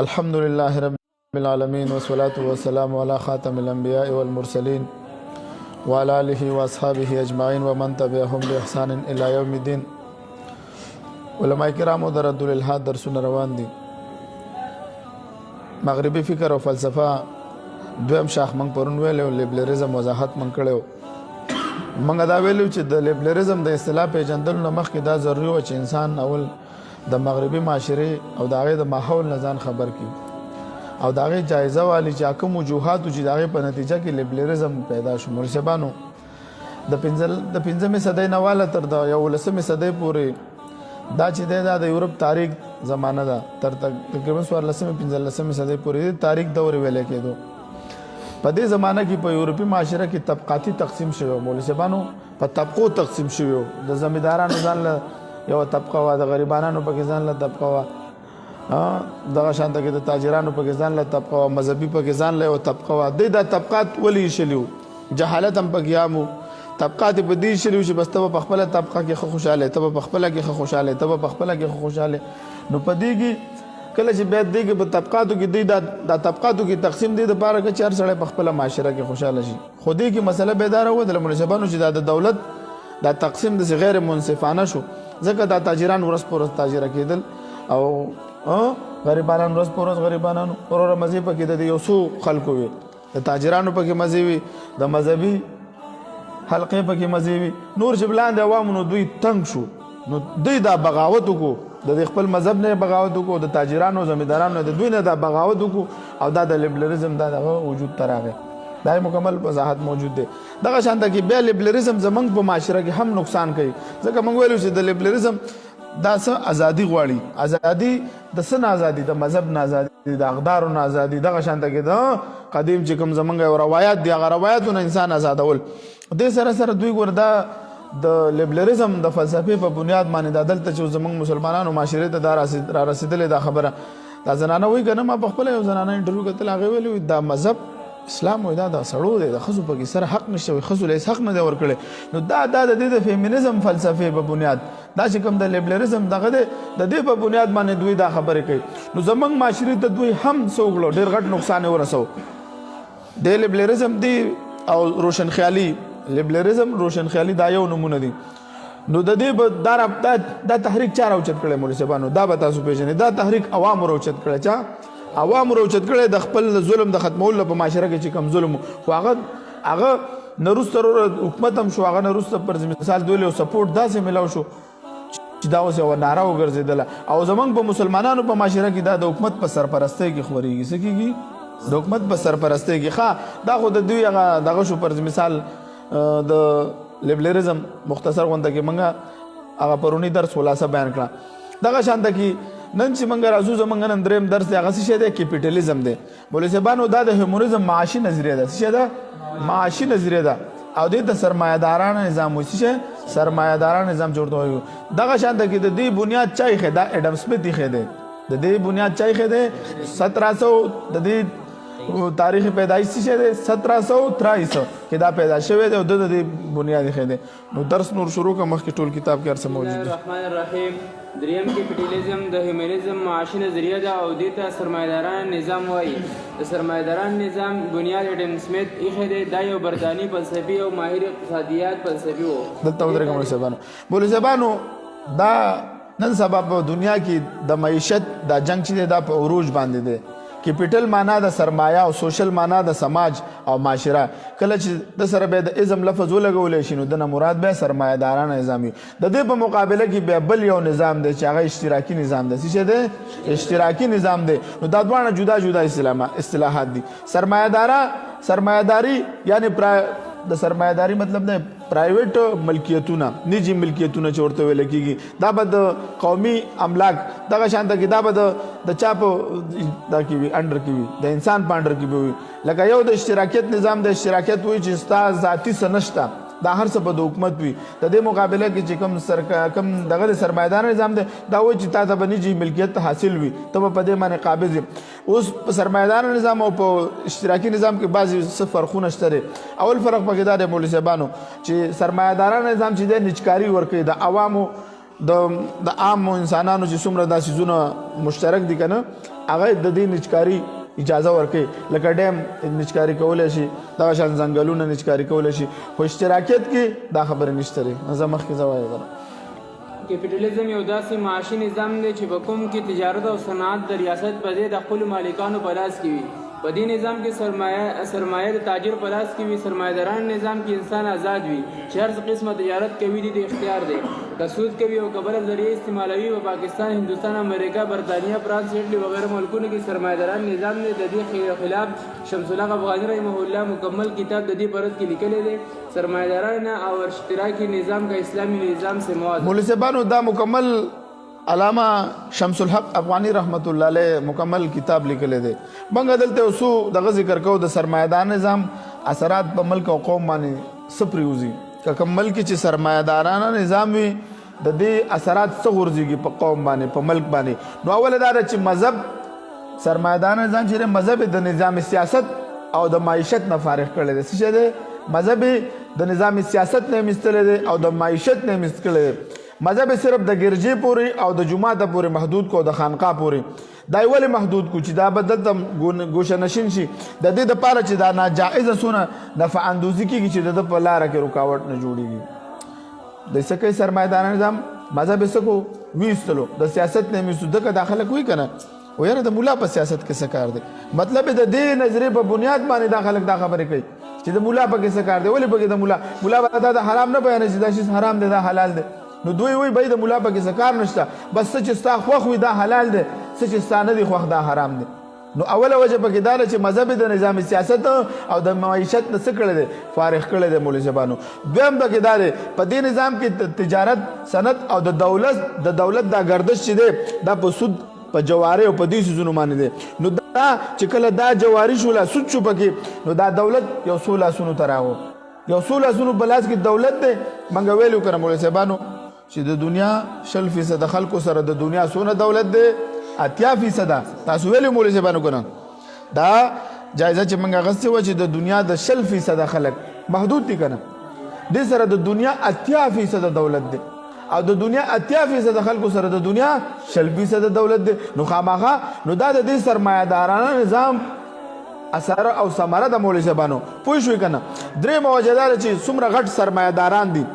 الحمد لله رب العالمين والصلاة والسلام على خاتم الأنبياء والمرسلين وعلى آله وأصحابه أجمعين ومن تبعهم بإحسان إلى يوم الدين. علماء کرامو در رد الالحاد درسونه روان دي. مغربي فکر او فلسفه دویم شاخ من پرون ویلو، لیبراليزم وضاحت من کړو. منګه دا ویلو چې د لیبراليزم د اصطلاح پیژندل نو مخکې دا ضروري و چې انسان اول د مغربي معاشره او د هغې د ماحول نه ځان خبر کړي او د هغې جایزه والی چې کوم وجوهاتو چې د هغې په نتیجه کې لیبراليزم پیدا شو. مرشبانو د 15مې صدۍ نه واله تر د 11مې صدۍ پورې دا چې دی دا د یورپ تاریخ زمانه ده، تر تقریبا 14مې 15مې صدۍ پورې تاریخ دور ویل کېدو. په دې زمانه کې په یورپي معاشره کې طبقاتي تقسیم شوی، مولسبانو په طبقو تقسیم شوی. د زمیندارانو ځان له یو طبقه وا، د غریبانو پکې ځان له طبقه وا، دغه شانته کې د تاجرانو پکې ځان له طبقه وا، مذهبي پکې ځان له یو طبقه وا. دا طبقات ولې شلیو؟ جهالت هم پکې عامو. طبقات په دې شلیو چې بس ته په خپله طبقه کې خوشاله، ته په خپله کې خوشاله، ته په خپله کې خوشاله. نو په دې کې کله چې بیا دې کې په طبقاتو کې دی دا طبقاتو کې تقسیم دی د پاره کې چې هر سړی په خپله معاشره کې خوشاله شي. خو دې کې مسله بیداره وه د منصبانو چې دا د دولت دا تقسیم داسې غیر منصفانه شو، ځکه دا تاجران ورځ په ورځ تاجره کېدل او غریبانان ورځ په ورځ غریبانانو وروره مزې پکې د یو څو خلکو وي، د تاجرانو پکې مزې وي، د مذهبي حلقې پکې مزې وي. نور چې بلاندې عوامو نو دوی تنګ شو، نو دوی دا بغاوت وکړو، د خپل مذهب نه بغاوت وکړو، د تاجرانو زمیندارانو د دوی نه دا بغاوت وکړو او دا د لیبراليزم دا دغه وجود ته راغی. دا مکمل وضاحت موجود دی. دغه شانته کې بیا لیبراليزم زمونږ په معاشره کې هم نقصان کوي، ځکه موږ ویلو چې د لیبراليزم دا څه ازادي غواړي. ازادي د څه نه ازادي؟ د مذهب نه ازادي، د اقدارو نه ازادي. دغه شانته کې د قدیم چې کوم زمونږ یو روایات دي، هغه روایاتونه انسان آزادول. دې سره سره دوی ګور دا د لیبراليزم د فلسفې په بنیاد باندې دا دلته چې زمونږ مسلمانانو معاشره ته دا را رسېدلې دا خبره. دا زنانه وایي که نه، ما په خپله یو زنانه انټرویو کتل، هغې ویلي دا مذهب اسلام وایي دا سړو دی، د ښځو پکې سره حق نشته، وایي ښځو له هېڅ حق نه دی ورکړی. نو دا د دې د فیمینزم فلسفې په بنیاد دا چې کوم د لیبراليزم دغه دی د دې په بنیاد باندې دوی دا خبرې کوي. نو زمونږ معاشرې ته دوی هم څه وکړو، ډېر غټ نقصان یې ورسو. د لیبراليزم دی او روشنخیالي، لیبراليزم روشنخیالي دا یو نمونه دي. نو د دې دا تحریک چا راوچت کړی مولوي صاحبانو؟ دا به تاسو پیژنئ. دا تحریک عوامو راوچت کړی. چا؟ عوامو راوچت کړی د خپل ظلم د ختمولو په معاشره کې چې کوم ظلم خو هغه نه وروسته حکومت هم شو، هغه نه وروسته پر مثال دوی له سپورټ داسې میلاو شو چې دا اوس یوه ناره وګرځېدله. او زمونږ په مسلمانانو په معاشره کې دا د حکومت په سرپرستۍ کې خورېږي. څه کېږي؟ د حکومت په سرپرستۍ کې. ښه دا خو د دوی هغه دغه شو، پر مثال د لیبراليزم مختصر غونډه کې موږ هغه پرونی درس خلاصه بیان کړه. دغه شانته کې نن چې موږ راځو زموږ نن دریم درس دی، هغه څه شی دی؟ کیپیټالیزم دی. مولوي صاحبانو دا د هیومنزم معاشي نظریه ده. څه شی ده؟ معاشي نظریه ده او دې ته سرمایه‌دارانه نظام وایي. څه شی؟ سرمایه‌دارانه نظام جوړ وایي. دغه شانته کې د دې بنیاد چا ایښی ده؟ اډم سمیت ایښی دی. د دې بنیاد چا ایښی دی؟ 1700 د دې تاریخ پیدایش څه دی؟ 1723 کې دا پیدا شوی دی او د دې بنیاد ایښی دی. نو درس نور شروع که مخکې ټول کتاب کې هر څه موجود دی. الرحمن الرحیم. دریم کیپیټالیزم د هیومنزم معاشي نظریه ده او دې ته سرمایه‌دارانه نظام وایي. د سرمایه‌دارانه نظام بنیاد اډم سمیت ایښی دی. دا یو برطانوي فلسفي او ماهر اقتصادیات فلسفي و. دلته ودرېږه مولوي صاحبانو. مولوي صاحبانو دا نن سبا په دنیا کې د معیشت دا جنګ چې دی دا په عروج باندې دی. کیپیټل معنا د سرمایه او سوشل معنا د سماج او معاشره. کله چې د سره به د ازم لفظ ولګولی شي نو دنه مراد بیا سرمایه‌دارانه نظام وي. د دې په مقابله کې بیا بل یو نظام دی چې هغه اشتراکي نظام دی. څه دی؟ اشتراکي نظام دی. نو دا دواړه جدا جدا اصطلاحات دي. سرمایه‌داري یعنی د سرمایه‌داري مطلب دی پرایویټ ملکیتونه، نجی ملکیتونه چې ورته ویل کېږي. دا به د قومي املاک دغه شانته کې دا به د چا په دا کې وي، انډر کې وي، د انسان په انډر کې به وي. لکه یو د اشتراکیت نظام، د اشتراکیت وایي چې ستا ذاتي څه نشته، دا هر څه به د حکومت وي. د دې مقابله کې چې کوم دغه د سرمایه‌دار نظام دی دا وایي چې تا ته به نجي ملکیت حاصل وي، ته به په دې باندې قابض یې. اوس په سرمایه‌دار نظام او په اشتراکي نظام کې بعضې څه فرقونه شته دی. اول فرق پکې دا دی مولوي صاحبانو چې سرمایه‌دارانه نظام چې دی نجکاري ورکوي د عوامو د عامو انسانانو چې څومره دا څیزونه مشترک دي که نه هغه د دې نچکاری اجازه ورکړي لکه ډیم نچکاری کولای شي دغه شان ځنګلونه نچکاری کولای شي خو اشتراکیت کې دا خبره نشته لري زه مخکې زه وایم کیپیټالیزم یو داسې معاشي نظام دی چې په کوم کې تجارت او صنعت د ریاست په ځای د خپلو مالکانو په لاس کې وي. په دې نظام کې سرمایه د تاجر په لاس کې وي. سرمایه‌داران نظام کې انسان آزاد وي چې هر څه قسمه تجارت کوي د اختیار دی. که سود کوي او که بله ذریعه استعمالوي په پاکستان، هندوستان، امریکا، برطانیه، فرانس، ایټلی وغیره ملکونو کې سرمایه‌داران نظام دی. د دې خلاف شمس الحق افغاني رحمه الله مکمل کتاب د دې په اړه کې لیکلی دی. سرمایه‌داران او اشتراکي نظام کا اسلامی نظام سے موازی. مولوی صاحبانو دا مکمل علامه شمس الحق افغانی رحمت الله علیه مکمل کتاب لیکلی دی. موږ دلته اوسو دغه ذکر کوو د سرمایه‌دار نظام اثرات په ملک او قوم باندې څه پرېوځي. که کوم ملک چې سرمایه‌دارانه نظام وي د دې اثرات څه غورځېږي په قوم باندې په ملک باندې. نو اوله دا ده چې مذهب سرمایه‌دار نظام چې مذهب د نظام سیاست او د معیشت نه فارغ کړی دی. څه شی دی؟ مذهب د نظام سیاست نه مستلی دی او د معیشت نه مست کړی دی. مذهب صرف د ګرجې پورې او د جمعات پورې محدود کو د خانقاه پورې. دا ولې محدود کو چې دا به دلته ګوشه نشین شي د دې دپاره چې دا ناجایزه څونه نفع اندوزي کېږي چې د ده په لاره کې رکاوټ نه جوړېږي. د څه کوي سرمایه‌دار نظام مذهب یې څه کو ویستلو د سیاست نه ویستو ځکه دا خلک وایي که نه و یاره د ملا په سیاست کې څه کار دی. مطلب د دې نظریې په بنیاد باندې دا خلک دا خبرې کوي چې د ملا پکې څه کار دی. ولې پکې د ملا به دا د حرام نه بیانوي چې دا شی حرام دی دا حلال دی. نو دوی وایي بای د ملا پکې څه کار نشته بس څه چې ستا خوښ وي دا حلال دی څه چې ستا نه دي خوښ دا حرام دی. نو اوله وجه پکې دا ده چې مذهب د نظام سیاست او د معیشت نه څه کړی دی فارغ کړی دی مولوي صاحبانو. دویم پکې دا دی په دې نظام کې تجارت صنعت او د دولت دا گردش چې دی دا په سود په جواري او په دې څیزونو باندې دی. نو دا چې کله دا جواري شوله سود شو پکې نو دا دولت یو څو لاسونو ته راغو. یو څو لاسونو په لاس کې دولت دی. موږ ویلو که نه مولوي صاحبانو چې د دنیا 60% خلکو سره د دنیا څونه دولت دی 80%. تاسو ویلو مولوي صاحبانو که نه دا جایزه چې موږ اخیستې وه چې د دنیا د 60% خلک محدود دي که نه دې سره د دنیا 80% دولت دی او د دنیا 80% خلکو سره د دنیا 60% دولت دی. نو خامخا نو دا د دې سرمایه‌دارانه نظام اثر او ثمره د مولوي صاحبانو پوه شوي که نه. درېیمه وجه دا ده چې څومره غټ سرمایه‌داران دي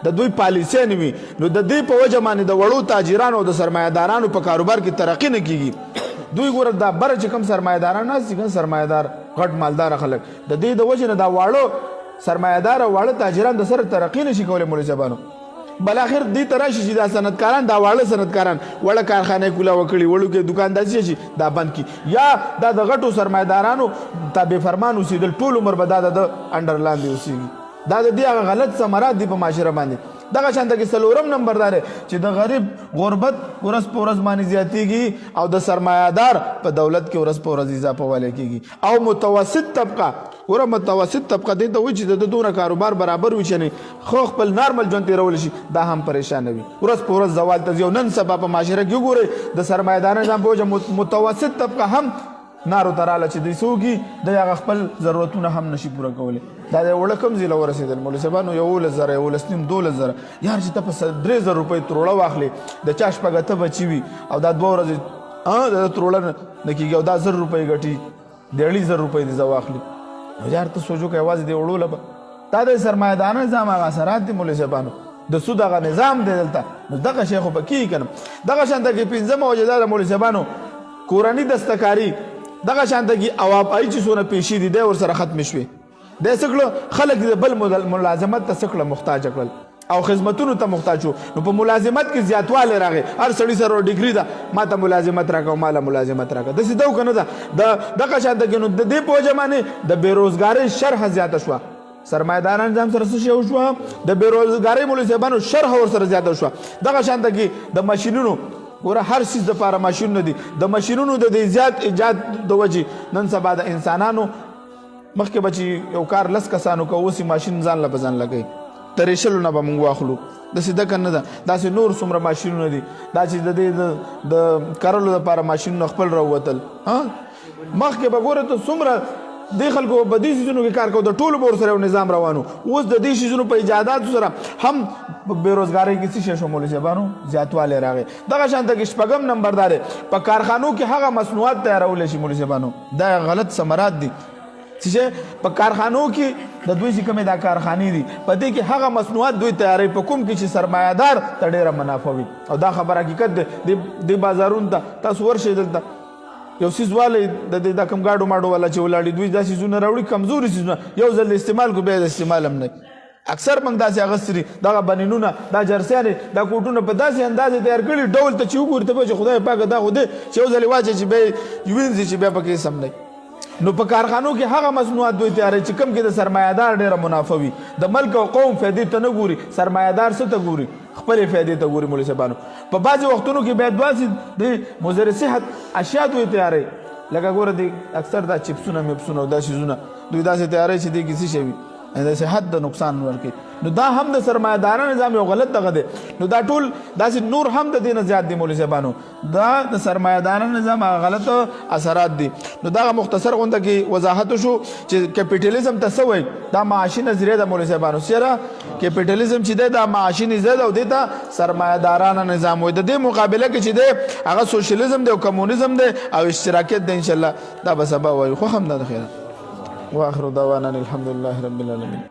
د دوی پالیسۍ نه وي نو د دې په وجه باندې د وړو تاجرانو او د سرمایه‌دارانو په کاروبار کې ترقي نه کیږي. دوی ګوره دا بره چې کوم سرمایه‌داران ناست دي کوم سرمایه‌دار غټ مالدار خلک د دې د وجې نه دا واړه سرمایه‌دار او واړه تاجران د سره ترقي نشي کولی مولوي صاحبانو. بلاخر دې ته راشي چې دا صنعتکاران دا واړه صنعتکاران وړه کارخانې کولا وکړي وړوکې دکانداري شي دا بند کړي یا دا د غټو سرمایه‌دارانو تابع فرمان اوسېدل ټول عمر به دا د انډر لاندې اوسېږي. دا د دې هغه غلط ثمرات دي په معاشره باندې. دغه شانته کې څلورم نمبر دا دی چې د غریب غربت ورځ په ورځ باندې زیاتېږي او د سرمایه‌دار په دولت کې ورځ په ورځ اضافه والی کېږي او متوسط طبقه ګوره متوسط طبقه دې ته وایي چې د دونه کاروبار برابر وي چې نه خو خپل نارمل ژوند تېرولی شي دا هم پریشانه وي ورځ په ورځ زوال ته ځي او نن سبا په معاشره کې وګورئ د سرمایه‌دار نظام په وجه متوسط طبقه هم نارو ته راله چې دوی څه وکړي د هغه خپل ضرورتونه هم نشي پوره کولی. دا د وړه کم ځای له ورسېدل مولوي صاحبانو 11,000 11,500 12,000 یار چې ته په 3,000 روپۍ تروړه واخلې د چا شپږ اته بچي وي او دا 2 ورځې د تروړه نه کېږي او دا 1000 روپۍ ګټي 2,500 روپۍ دې زه واخلي نو یار ته سوچو که یوازې دې وړو به دا د سرمایه‌دار نظام هغه اثرات دي مولوي صاحبانو د سود هغه نظام دی دلته نو دغه شی خو به کېږي که نه. دغه شانته کې پنځمه وجه دا د مولوي صاحبانو کورني دستکاري دغه شانته کې اوابایي چې څونه پیشې دي دی ورسره ختمې شوې. د څه کړه خلک د بل ملازمت ته څه کړه محتاج کړل او خدمتونو ته محتاج شو. نو په ملازمت کې زیاتوالی راغی هر سړي سره ډیګري ده ما ته ملازمت راکړه او ما له ملازمت راکړه داسې ده که نه ده. دغه شانته کې نو د دې په وجه باندې د بېروزګارۍ شرحه زیاته شوه. سرمایه‌داران نظام سره څه شی وشوه د بېروزګارۍ مولوي صاحبانو شرحه ورسره زیاته شوه. دغه شانته کې د ماشینونو ګوره هر څیز دپاره ماشینونه دي د ماشینونو د دې زیات ایجاد د وجې نن سبا د انسانانو مخکې به چې یو کار 10 کسانو که اوس یې ماشین ځان له به ځان لګوي ترې شلو نه به موږ واخلو داسې ده که نه ده. داسې نور څومره ماشینونه دي دا چې د دې د کرلو دپاره ماشینونه خپل راووتل. مخکې به ګوره ته څومره د خلکو په دې سيزونو کې کار کوو د ټولو به ورسره نظام روانو اوس د دې سيزونو په ایجاداتو سره هم بیروزګارۍ کې څه شی شو مولوي صاحبانو زیاتوالی راغی دغه شانته کې شپږم نمبر دا دی په کارخانو کې هغه مصنوعات تیارولی شي مولوي صاحبانو دا غلط ثمرات دي چې په کارخانو کې د دوی چې کومې دا کارخانې دي په دې کې هغه مصنوعات دوی تیاروي په کوم کې چې سرمایه‌دار ته ډېره منافع وي او دا خبره حقیقت دی د بازارونو ته تاسو ورشئ دلته یو څیز والی د کوم گاډو ماډو والا چې ولاړي دوی دا څیزونه راوړي کمزوري څیزونه یو ځل استعمال کو بیا د استعمال هم نه اکثر موږ داسې اغوستي دغه بنینونه دا جرسیانې دا کوټونه په داسې اندازې تیار کړي ډول ته چې وګوري ته به چې خدای پاکه دا خو دی چې یو ځلې واچوي چې بیا یې وینځي چې بیا پکې سم نه نو په کارخانو کې هغه مصنوعات دوی تیاروي چې کوم کې د سرمایه‌دار ډېره منافع وي د ملک او قوم فایدې ته نه ګوري سرمایه‌دار څه ته ګوري خپلې فایدې ته ګوري مولوي صاحبانو په بعضې وختونو کې بیا داسې د مضر صحت اشیا دوی تیاروي لکه ګوره دی اکثر دا چپسونه میپسونه او دا شیزونه دوی داسې تیاروي چې دې کې څه شی وي د صحت د نقصان ورکوي نو دا هم د سرمایه‌دارانو نظام یو غلط دغه دی نو دا ټول داسې نور هم د دې نه زیات دي مولوي صاحبانو دا د سرمایه‌دارانو نظام غلط اثرات دي نو دا مختصر غونډه کې وضاحت شو چې کیپیټالیزم ته څه وایي دا معاشي نظریه د مولوي صاحبانو سره کیپیټالیزم چې دی دا معاشي نظریه ده او دې ته سرمایه‌دارانه نظام وایي د دې مقابله کې چې دی هغه سوشلیزم دی او کمونیزم دی او اشتراکیت دی انشاءالله دا به سبا وایو خو هم دا د خیره واخر دعوانا الحمد لله رب العالمين